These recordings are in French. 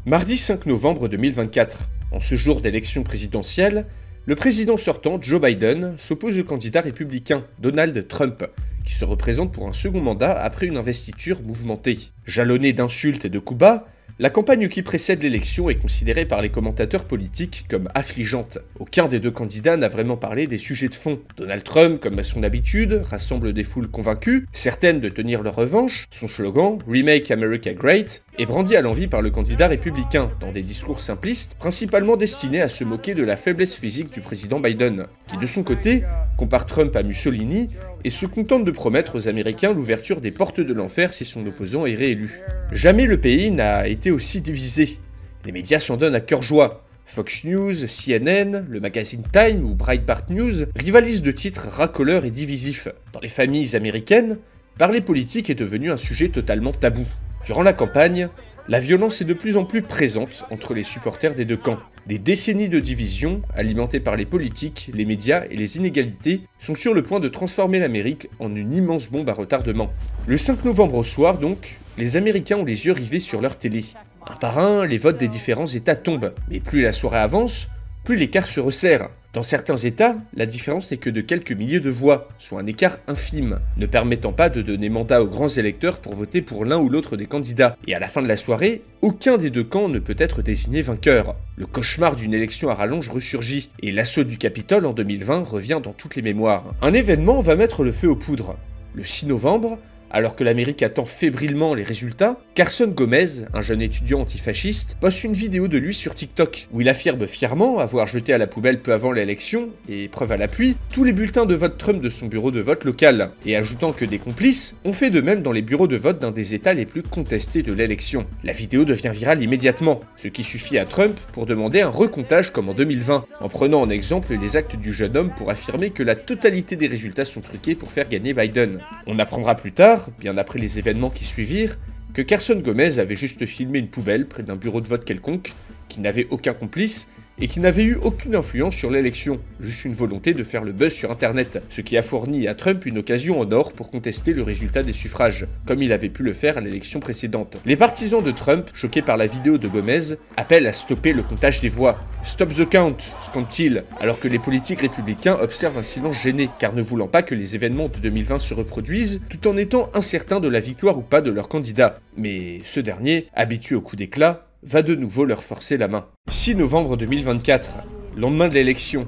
Mardi 5 novembre 2024, en ce jour d'élection présidentielle, le président sortant, Joe Biden, s'oppose au candidat républicain, Donald Trump, qui se représente pour un second mandat après une investiture mouvementée. Jalonnée d'insultes et de coups bas, la campagne qui précède l'élection est considérée par les commentateurs politiques comme affligeante. Aucun des deux candidats n'a vraiment parlé des sujets de fond. Donald Trump, comme à son habitude, rassemble des foules convaincues, certaines de tenir leur revanche. Son slogan, Remake America Great, est brandi à l'envi par le candidat républicain, dans des discours simplistes, principalement destinés à se moquer de la faiblesse physique du président Biden, qui de son côté compare Trump à Mussolini et se contente de promettre aux Américains l'ouverture des portes de l'enfer si son opposant est réélu. Jamais le pays n'a été aussi divisé. Les médias s'en donnent à cœur joie. Fox News, CNN, le magazine Time ou Breitbart News rivalisent de titres racoleurs et divisifs. Dans les familles américaines, parler politique est devenu un sujet totalement tabou. Durant la campagne, la violence est de plus en plus présente entre les supporters des deux camps. Des décennies de division, alimentées par les politiques, les médias et les inégalités, sont sur le point de transformer l'Amérique en une immense bombe à retardement. Le 5 novembre au soir donc, les Américains ont les yeux rivés sur leur télé. Un par un, les votes des différents États tombent, mais plus la soirée avance, plus l'écart se resserre. Dans certains États, la différence n'est que de quelques milliers de voix, soit un écart infime, ne permettant pas de donner mandat aux grands électeurs pour voter pour l'un ou l'autre des candidats. Et à la fin de la soirée, aucun des deux camps ne peut être désigné vainqueur. Le cauchemar d'une élection à rallonge ressurgit, et l'assaut du Capitole en 2020 revient dans toutes les mémoires. Un événement va mettre le feu aux poudres. Le 6 novembre, alors que l'Amérique attend fébrilement les résultats, Carson Gomez, un jeune étudiant antifasciste, poste une vidéo de lui sur TikTok, où il affirme fièrement avoir jeté à la poubelle peu avant l'élection, et preuve à l'appui, tous les bulletins de vote Trump de son bureau de vote local, et ajoutant que des complices ont fait de même dans les bureaux de vote d'un des États les plus contestés de l'élection. La vidéo devient virale immédiatement, ce qui suffit à Trump pour demander un recomptage comme en 2020, en prenant en exemple les actes du jeune homme pour affirmer que la totalité des résultats sont truqués pour faire gagner Biden. On apprendra plus tard, bien après les événements qui suivirent, que Carson Gomez avait juste filmé une poubelle près d'un bureau de vote quelconque, qui n'avait aucun complice, et qui n'avait eu aucune influence sur l'élection, juste une volonté de faire le buzz sur internet, ce qui a fourni à Trump une occasion en or pour contester le résultat des suffrages, comme il avait pu le faire à l'élection précédente. Les partisans de Trump, choqués par la vidéo de Gomez, appellent à stopper le comptage des voix. Stop the count, scandent-ils, alors que les politiques républicains observent un silence gêné, car ne voulant pas que les événements de 2020 se reproduisent, tout en étant incertains de la victoire ou pas de leur candidat. Mais ce dernier, habitué au coup d'éclat, va de nouveau leur forcer la main. 6 novembre 2024, lendemain de l'élection.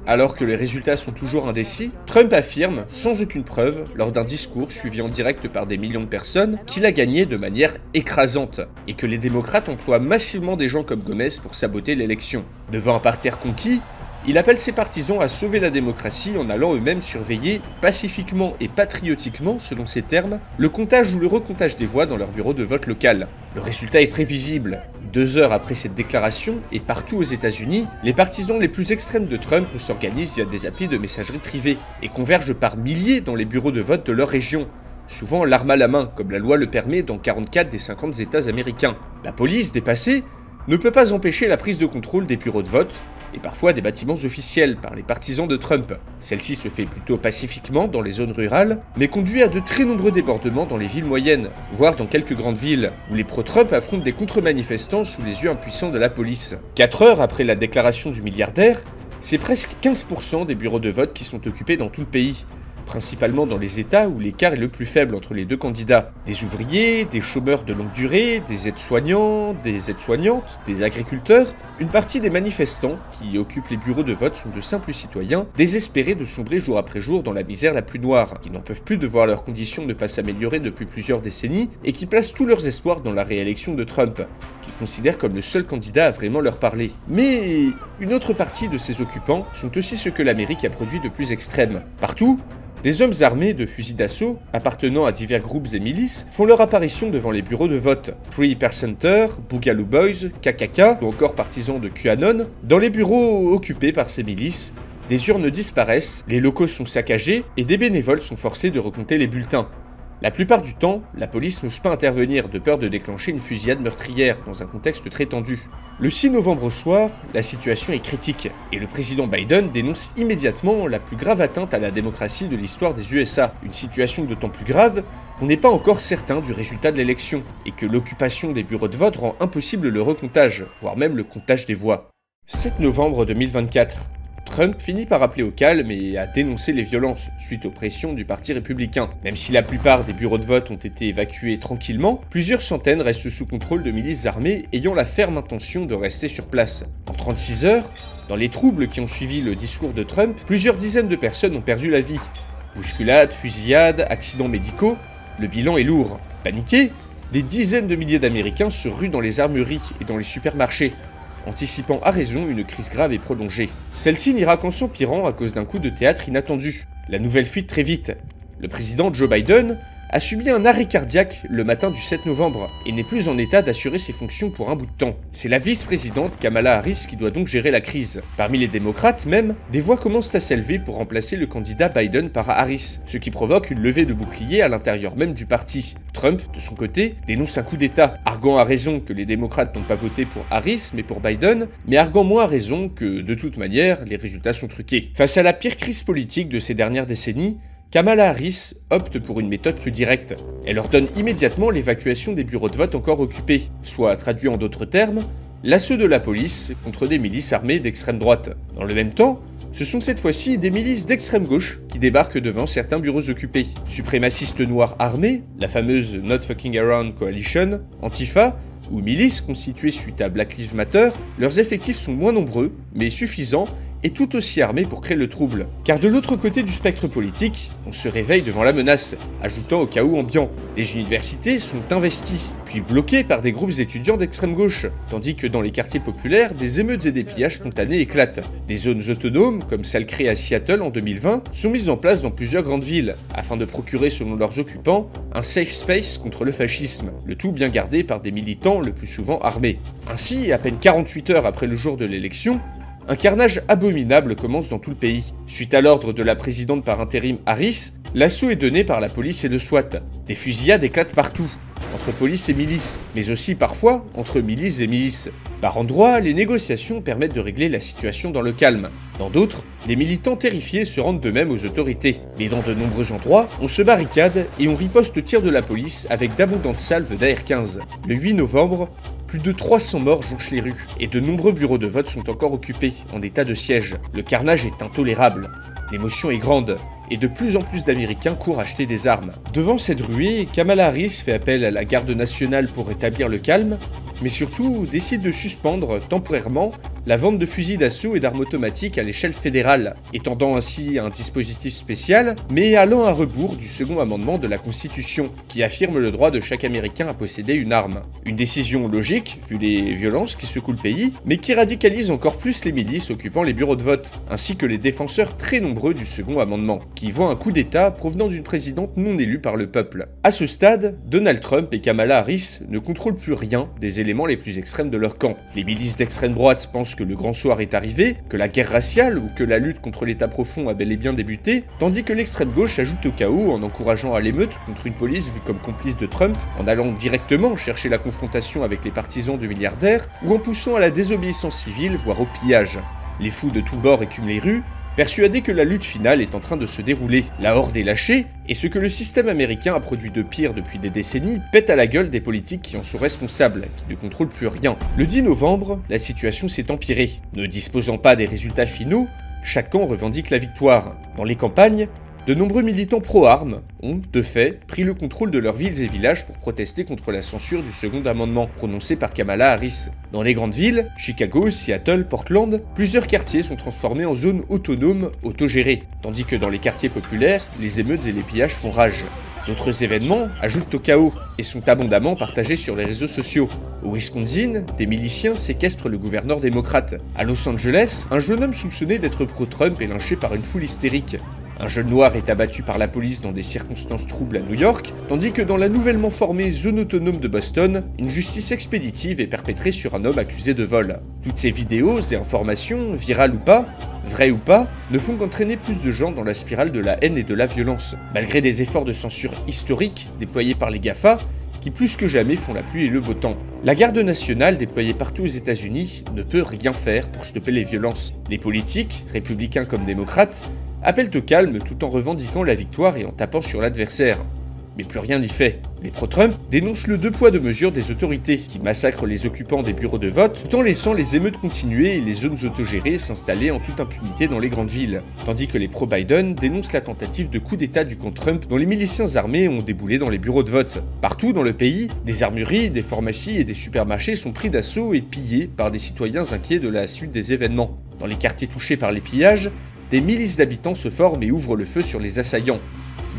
Alors que les résultats sont toujours indécis, Trump affirme, sans aucune preuve, lors d'un discours suivi en direct par des millions de personnes, qu'il a gagné de manière écrasante, et que les démocrates emploient massivement des gens comme Gomez pour saboter l'élection. Devant un parterre conquis, il appelle ses partisans à sauver la démocratie en allant eux-mêmes surveiller, pacifiquement et patriotiquement, selon ses termes, le comptage ou le recomptage des voix dans leur bureau de vote local. Le résultat est prévisible. 2 heures après cette déclaration, et partout aux États-Unis, les partisans les plus extrêmes de Trump s'organisent via des applis de messagerie privée et convergent par milliers dans les bureaux de vote de leur région, souvent l'arme à la main, comme la loi le permet dans 44 des 50 États américains. La police, dépassée, ne peut pas empêcher la prise de contrôle des bureaux de vote, et parfois des bâtiments officiels par les partisans de Trump. Celle-ci se fait plutôt pacifiquement dans les zones rurales, mais conduit à de très nombreux débordements dans les villes moyennes, voire dans quelques grandes villes, où les pro-Trump affrontent des contre-manifestants sous les yeux impuissants de la police. 4 heures après la déclaration du milliardaire, c'est presque 15% des bureaux de vote qui sont occupés dans tout le pays, principalement dans les États où l'écart est le plus faible entre les deux candidats. Des ouvriers, des chômeurs de longue durée, des aides-soignants, des aides-soignantes, des agriculteurs, une partie des manifestants qui occupent les bureaux de vote sont de simples citoyens, désespérés de sombrer jour après jour dans la misère la plus noire, qui n'en peuvent plus de voir leurs conditions ne pas s'améliorer depuis plusieurs décennies, et qui placent tous leurs espoirs dans la réélection de Trump, qu'ils considèrent comme le seul candidat à vraiment leur parler. Mais une autre partie de ces occupants sont aussi ceux que l'Amérique a produit de plus extrême. Partout, des hommes armés de fusils d'assaut, appartenant à divers groupes et milices, font leur apparition devant les bureaux de vote. Free Peace Center, Boogaloo Boys, KKK, ou encore partisans de QAnon. Dans les bureaux occupés par ces milices, des urnes disparaissent, les locaux sont saccagés et des bénévoles sont forcés de recompter les bulletins. La plupart du temps, la police n'ose pas intervenir de peur de déclencher une fusillade meurtrière dans un contexte très tendu. Le 6 novembre au soir, la situation est critique, et le président Biden dénonce immédiatement la plus grave atteinte à la démocratie de l'histoire des USA. Une situation d'autant plus grave qu'on n'est pas encore certain du résultat de l'élection, et que l'occupation des bureaux de vote rend impossible le recomptage, voire même le comptage des voix. 7 novembre 2024. Trump finit par appeler au calme et à dénoncer les violences suite aux pressions du Parti républicain. Même si la plupart des bureaux de vote ont été évacués tranquillement, plusieurs centaines restent sous contrôle de milices armées ayant la ferme intention de rester sur place. En 36 heures, dans les troubles qui ont suivi le discours de Trump, plusieurs dizaines de personnes ont perdu la vie. Bousculades, fusillades, accidents médicaux, le bilan est lourd. Paniqués, des dizaines de milliers d'Américains se ruent dans les armureries et dans les supermarchés, anticipant à raison une crise grave et prolongée. Celle-ci n'ira qu'en s'empirant à cause d'un coup de théâtre inattendu. La nouvelle fuite très vite. Le président Joe Biden a subi un arrêt cardiaque le matin du 7 novembre et n'est plus en état d'assurer ses fonctions pour un bout de temps. C'est la vice-présidente Kamala Harris qui doit donc gérer la crise. Parmi les démocrates même, des voix commencent à s'élever pour remplacer le candidat Biden par Harris, ce qui provoque une levée de boucliers à l'intérieur même du parti. Trump, de son côté, dénonce un coup d'État, arguant à raison que les démocrates n'ont pas voté pour Harris mais pour Biden, mais arguant moins à raison que, de toute manière, les résultats sont truqués. Face à la pire crise politique de ces dernières décennies, Kamala Harris opte pour une méthode plus directe. Elle ordonne immédiatement l'évacuation des bureaux de vote encore occupés, soit traduit en d'autres termes, l'assaut de la police contre des milices armées d'extrême droite. Dans le même temps, ce sont cette fois-ci des milices d'extrême gauche qui débarquent devant certains bureaux occupés. Suprémacistes noirs armés, la fameuse Not Fucking Around Coalition, Antifa, ou milices constituées suite à Black Lives Matter, leurs effectifs sont moins nombreux, mais suffisants, et tout aussi armés pour créer le trouble. Car de l'autre côté du spectre politique, on se réveille devant la menace, ajoutant au chaos ambiant. Les universités sont investies, puis bloquées par des groupes étudiants d'extrême gauche, tandis que dans les quartiers populaires, des émeutes et des pillages spontanés éclatent. Des zones autonomes, comme celle créée à Seattle en 2020, sont mises en place dans plusieurs grandes villes, afin de procurer, selon leurs occupants, un safe space contre le fascisme, le tout bien gardé par des militants le plus souvent armés. Ainsi, à peine 48 heures après le jour de l'élection, un carnage abominable commence dans tout le pays. Suite à l'ordre de la présidente par intérim Harris, l'assaut est donné par la police et le SWAT. Des fusillades éclatent partout, entre police et milices, mais aussi parfois entre milices et milices. Par endroits, les négociations permettent de régler la situation dans le calme. Dans d'autres, les militants terrifiés se rendent d'eux-mêmes aux autorités. Mais dans de nombreux endroits, on se barricade et on riposte au tir de la police avec d'abondantes salves d'AR-15. Le 8 novembre, plus de 300 morts jonchent les rues, et de nombreux bureaux de vote sont encore occupés, en état de siège. Le carnage est intolérable. L'émotion est grande, et de plus en plus d'Américains courent acheter des armes. Devant cette ruée, Kamala Harris fait appel à la garde nationale pour rétablir le calme, mais surtout décide de suspendre temporairement la vente de fusils d'assaut et d'armes automatiques à l'échelle fédérale, étendant ainsi un dispositif spécial, mais allant à rebours du second amendement de la Constitution, qui affirme le droit de chaque Américain à posséder une arme. Une décision logique, vu les violences qui secouent le pays, mais qui radicalise encore plus les milices occupant les bureaux de vote, ainsi que les défenseurs très nombreux du second amendement, qui voient un coup d'État provenant d'une présidente non élue par le peuple. À ce stade, Donald Trump et Kamala Harris ne contrôlent plus rien des éléments les plus extrêmes de leur camp. Les milices d'extrême droite pensent que le grand soir est arrivé, que la guerre raciale ou que la lutte contre l'État profond a bel et bien débuté, tandis que l'extrême gauche ajoute au chaos en encourageant à l'émeute contre une police vue comme complice de Trump, en allant directement chercher la confrontation avec les partisans du milliardaire, ou en poussant à la désobéissance civile, voire au pillage. Les fous de tous bords écument les rues, persuadés que la lutte finale est en train de se dérouler. La horde est lâchée, et ce que le système américain a produit de pire depuis des décennies pète à la gueule des politiques qui en sont responsables, qui ne contrôlent plus rien. Le 10 novembre, la situation s'est empirée. Ne disposant pas des résultats finaux, chaque camp revendique la victoire. Dans les campagnes, de nombreux militants pro-armes ont, de fait, pris le contrôle de leurs villes et villages pour protester contre la censure du second amendement, prononcé par Kamala Harris. Dans les grandes villes, Chicago, Seattle, Portland, plusieurs quartiers sont transformés en zones autonomes, autogérées, tandis que dans les quartiers populaires, les émeutes et les pillages font rage. D'autres événements ajoutent au chaos et sont abondamment partagés sur les réseaux sociaux. Au Wisconsin, des miliciens séquestrent le gouverneur démocrate. À Los Angeles, un jeune homme soupçonné d'être pro-Trump est lynché par une foule hystérique. Un jeune noir est abattu par la police dans des circonstances troubles à New York, tandis que dans la nouvellement formée zone autonome de Boston, une justice expéditive est perpétrée sur un homme accusé de vol. Toutes ces vidéos et informations, virales ou pas, vraies ou pas, ne font qu'entraîner plus de gens dans la spirale de la haine et de la violence. Malgré des efforts de censure historiques déployés par les GAFA, qui plus que jamais font la pluie et le beau temps. La garde nationale déployée partout aux États-Unis ne peut rien faire pour stopper les violences. Les politiques, républicains comme démocrates, appellent au calme tout en revendiquant la victoire et en tapant sur l'adversaire. Mais plus rien n'y fait. Les pro-Trump dénoncent le deux poids deux mesures des autorités, qui massacrent les occupants des bureaux de vote, tout en laissant les émeutes continuer et les zones autogérées s'installer en toute impunité dans les grandes villes. Tandis que les pro-Biden dénoncent la tentative de coup d'État du camp Trump dont les miliciens armés ont déboulé dans les bureaux de vote. Partout dans le pays, des armureries, des pharmacies et des supermarchés sont pris d'assaut et pillés par des citoyens inquiets de la suite des événements. Dans les quartiers touchés par les pillages, des milices d'habitants se forment et ouvrent le feu sur les assaillants.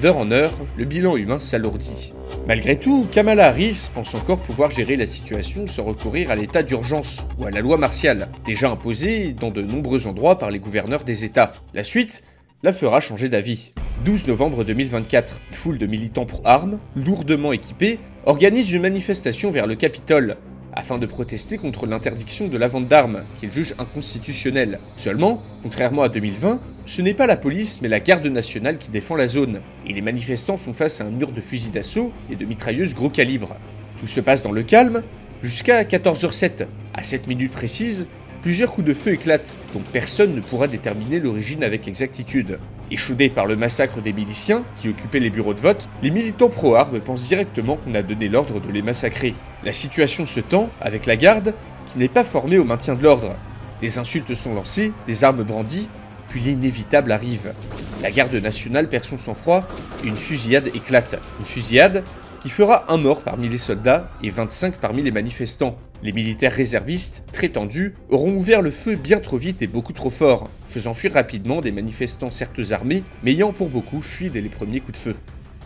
D'heure en heure, le bilan humain s'alourdit. Malgré tout, Kamala Harris pense encore pouvoir gérer la situation sans recourir à l'état d'urgence ou à la loi martiale, déjà imposée dans de nombreux endroits par les gouverneurs des États. La suite la fera changer d'avis. 12 novembre 2024, une foule de militants pro-armes, lourdement équipés, organise une manifestation vers le Capitole, afin de protester contre l'interdiction de la vente d'armes, qu'ils jugent inconstitutionnelle. Seulement, contrairement à 2020, ce n'est pas la police mais la garde nationale qui défend la zone, et les manifestants font face à un mur de fusils d'assaut et de mitrailleuses gros calibre. Tout se passe dans le calme, jusqu'à 14h07. À cette minute précise, plusieurs coups de feu éclatent, dont personne ne pourra déterminer l'origine avec exactitude. Échaudés par le massacre des miliciens qui occupaient les bureaux de vote, les militants pro-armes pensent directement qu'on a donné l'ordre de les massacrer. La situation se tend avec la garde qui n'est pas formée au maintien de l'ordre. Des insultes sont lancées, des armes brandies, puis l'inévitable arrive. La garde nationale perd son sang-froid et une fusillade éclate. Une fusillade qui fera un mort parmi les soldats et 25 parmi les manifestants. Les militaires réservistes, très tendus, auront ouvert le feu bien trop vite et beaucoup trop fort, faisant fuir rapidement des manifestants certes armés, mais ayant pour beaucoup fui dès les premiers coups de feu.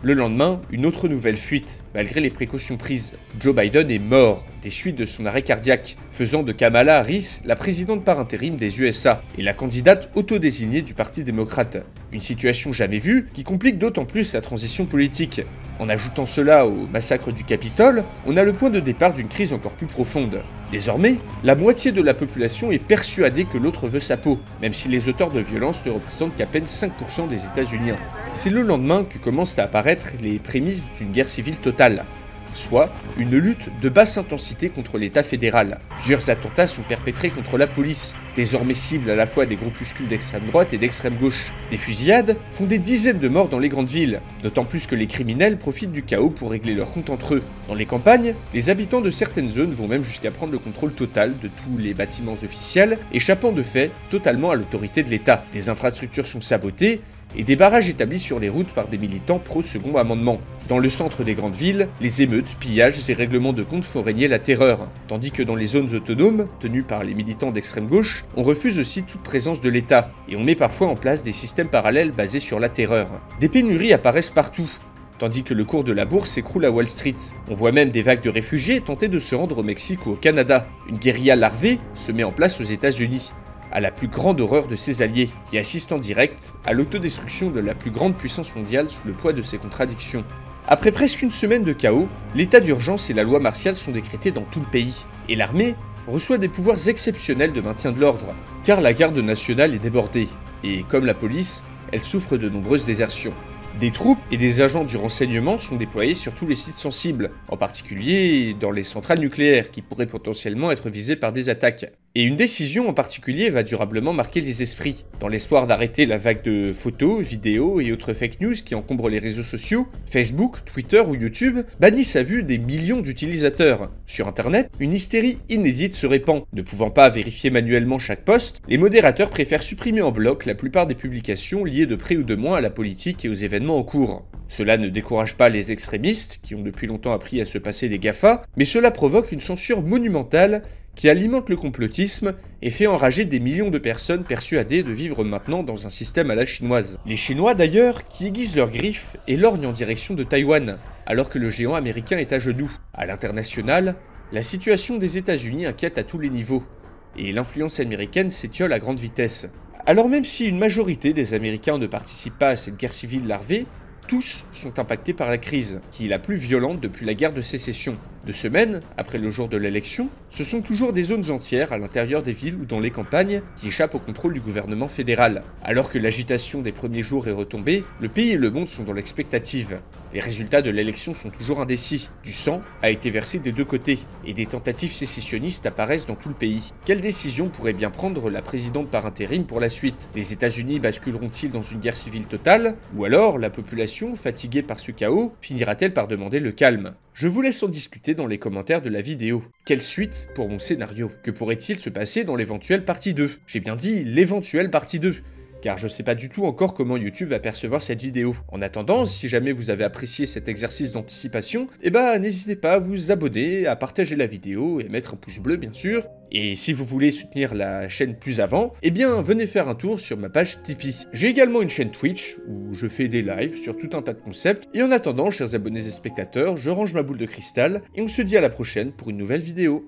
Le lendemain, une autre nouvelle fuite, malgré les précautions prises. Joe Biden est mort des suites de son arrêt cardiaque, faisant de Kamala Harris la présidente par intérim des USA et la candidate autodésignée du Parti démocrate. Une situation jamais vue qui complique d'autant plus la transition politique. En ajoutant cela au massacre du Capitole, on a le point de départ d'une crise encore plus profonde. Désormais, la moitié de la population est persuadée que l'autre veut sa peau, même si les auteurs de violence ne représentent qu'à peine 5% des États-Unis. C'est le lendemain que commencent à apparaître les prémices d'une guerre civile totale, soit une lutte de basse intensité contre l'État fédéral. Plusieurs attentats sont perpétrés contre la police, désormais cible à la fois des groupuscules d'extrême droite et d'extrême gauche. Des fusillades font des dizaines de morts dans les grandes villes, d'autant plus que les criminels profitent du chaos pour régler leurs comptes entre eux. Dans les campagnes, les habitants de certaines zones vont même jusqu'à prendre le contrôle total de tous les bâtiments officiels, échappant de fait totalement à l'autorité de l'État. Les infrastructures sont sabotées, et des barrages établis sur les routes par des militants pro-second amendement. Dans le centre des grandes villes, les émeutes, pillages et règlements de comptes font régner la terreur, tandis que dans les zones autonomes, tenues par les militants d'extrême gauche, on refuse aussi toute présence de l'État, et on met parfois en place des systèmes parallèles basés sur la terreur. Des pénuries apparaissent partout, tandis que le cours de la bourse s'écroule à Wall Street. On voit même des vagues de réfugiés tenter de se rendre au Mexique ou au Canada. Une guérilla larvée se met en place aux États-Unis, à la plus grande horreur de ses alliés, qui assistent en direct à l'autodestruction de la plus grande puissance mondiale sous le poids de ses contradictions. Après presque une semaine de chaos, l'état d'urgence et la loi martiale sont décrétés dans tout le pays, et l'armée reçoit des pouvoirs exceptionnels de maintien de l'ordre, car la garde nationale est débordée, et comme la police, elle souffre de nombreuses désertions. Des troupes et des agents du renseignement sont déployés sur tous les sites sensibles, en particulier dans les centrales nucléaires qui pourraient potentiellement être visées par des attaques. Et une décision en particulier va durablement marquer les esprits. Dans l'espoir d'arrêter la vague de photos, vidéos et autres fake news qui encombrent les réseaux sociaux, Facebook, Twitter ou YouTube bannissent à vue des millions d'utilisateurs. Sur Internet, une hystérie inédite se répand. Ne pouvant pas vérifier manuellement chaque post, les modérateurs préfèrent supprimer en bloc la plupart des publications liées de près ou de moins à la politique et aux événements en cours. Cela ne décourage pas les extrémistes, qui ont depuis longtemps appris à se passer des GAFA, mais cela provoque une censure monumentale qui alimente le complotisme et fait enrager des millions de personnes persuadées de vivre maintenant dans un système à la chinoise. Les Chinois d'ailleurs, qui aiguisent leurs griffes et lorgnent en direction de Taïwan, alors que le géant américain est à genoux. À l'international, la situation des États-Unis inquiète à tous les niveaux, et l'influence américaine s'étiole à grande vitesse. Alors même si une majorité des Américains ne participent pas à cette guerre civile larvée, tous sont impactés par la crise, qui est la plus violente depuis la guerre de sécession. 2 semaines après le jour de l'élection, ce sont toujours des zones entières à l'intérieur des villes ou dans les campagnes qui échappent au contrôle du gouvernement fédéral. Alors que l'agitation des premiers jours est retombée, le pays et le monde sont dans l'expectative. Les résultats de l'élection sont toujours indécis. Du sang a été versé des deux côtés, et des tentatives sécessionnistes apparaissent dans tout le pays. Quelle décision pourrait bien prendre la présidente par intérim pour la suite? Les États-Unis basculeront-ils dans une guerre civile totale? Ou alors, la population, fatiguée par ce chaos, finira-t-elle par demander le calme? Je vous laisse en discuter dans les commentaires de la vidéo. Quelle suite pour mon scénario? Que pourrait-il se passer dans l'éventuelle partie 2? J'ai bien dit l'éventuelle partie 2. Car je sais pas du tout encore comment YouTube va percevoir cette vidéo. En attendant, si jamais vous avez apprécié cet exercice d'anticipation, n'hésitez pas à vous abonner, à partager la vidéo et mettre un pouce bleu bien sûr. Et si vous voulez soutenir la chaîne plus avant, venez faire un tour sur ma page Tipeee. J'ai également une chaîne Twitch où je fais des lives sur tout un tas de concepts. Et en attendant, chers abonnés et spectateurs, je range ma boule de cristal et on se dit à la prochaine pour une nouvelle vidéo.